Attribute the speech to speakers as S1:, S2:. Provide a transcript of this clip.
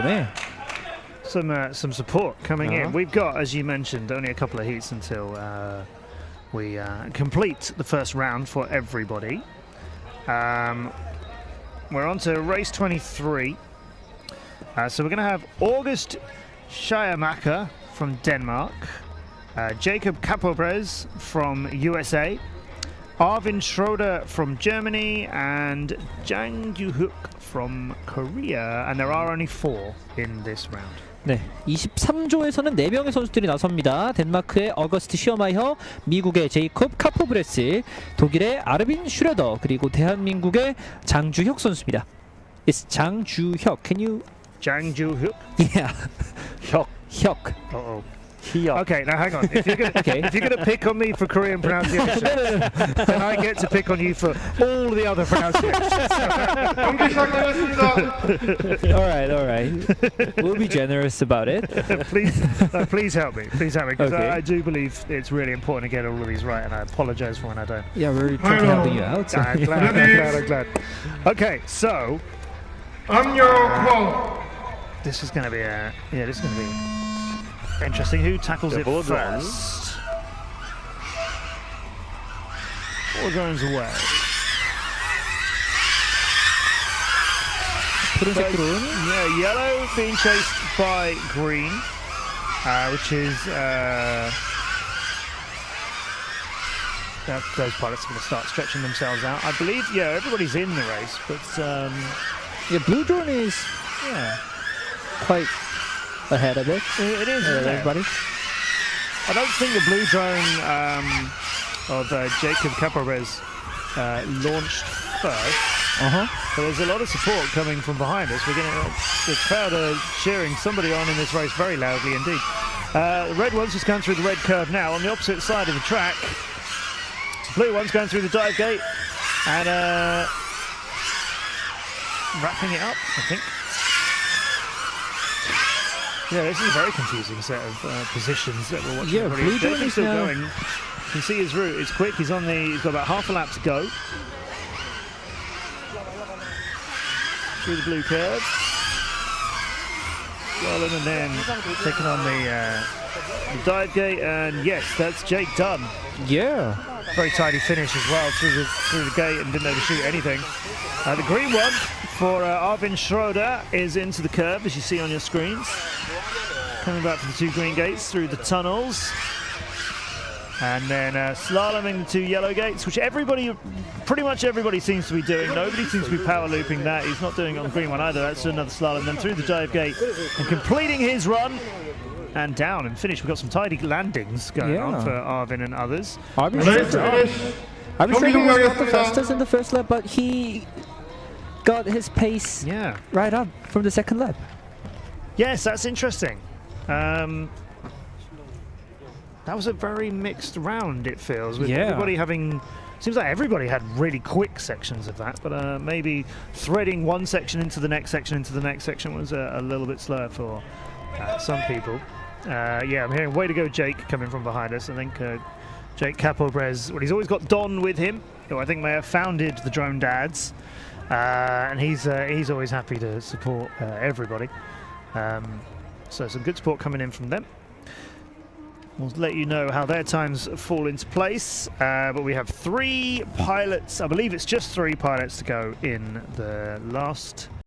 S1: 네.
S2: Some support coming in. We've got, as you mentioned, only a couple of heats until we complete the first round for everybody. We're on to race 23. So we're going to have August Schiermacher from Denmark, Jacob Capobres from USA, Arvin Schroeder from Germany, and Jang Ju-hook from Korea. And there are only 4 in this round.
S1: 네, 23조에서는 4명의 선수들이 나섭니다. 덴마크의 어거스트 시어마이허, 미국의 제이콥 카포브레스, 독일의 아르빈 슈레더, 그리고 대한민국의 장주혁 선수입니다. It's 장주혁. Can you?
S2: Jang Ju-hook?
S1: Yeah. 혁.
S2: Uh-oh. Okay, now hang on. If you're gonna pick on me for Korean pronunciation, then I get to pick on you for all the other pronunciations.
S1: All right. We'll be generous about it.
S2: Please help me. Please help me, because
S1: Okay.
S2: I do believe it's really important to get all of these right, and I apologize for when I don't.
S1: Yeah, we're trying to help you out. So.
S2: I'm glad. Okay, so this is gonna be interesting. Who tackles it first? 4 zones away. Yeah, yellow being chased by green, which is those pilots are going to start stretching themselves out. I believe, yeah, everybody's in the race, but
S1: yeah, blue drone is quite ahead of it.
S2: It is,
S1: everybody.
S2: I don't think the blue drone of Jacob Capobres launched first. But there's a lot of support coming from behind us. The crowd are cheering somebody on in this race very loudly indeed. The red one's just going through the red curve now on the opposite side of the track. Blue one's going through the dive gate and wrapping it up, I think. Yeah, this is a very confusing set of positions that we're watching.
S1: Yeah, blue drone is
S2: still
S1: now
S2: going. You can see his route. It's quick. He's got about half a lap to go. Through the blue curve. Rolling and then taking on the dive gate. And yes, that's Jake done.
S1: Yeah.
S2: Very tidy finish as well through the gate and didn't overshoot anything. The green one for Arvin Schroeder is into the curve, as you see on your screens. Coming back from the 2 green gates through the tunnels. And then slaloming the 2 yellow gates, which pretty much everybody seems to be doing. Nobody seems to be power looping that. He's not doing it on the green one either. That's another slalom. Then through the dive gate and completing his run. And down and finished. We've got some tidy landings going on for Arvin and others.
S1: Arvin was not the fastest in the first lap, but he got his pace right up from the second lap.
S2: Yes, that's interesting. That was a very mixed round, it feels, with everybody having... Seems like everybody had really quick sections of that, but maybe threading one section into the next section was a little bit slower for some people. Yeah, I'm hearing way to go Jake coming from behind us. I think Jake Capobres, well, he's always got Don with him, who I think may have founded the Drone Dads, and he's always happy to support everybody. So some good support coming in from them. We'll let you know how their times fall into place, but we have 3 pilots, I believe it's just 3 pilots to go in the last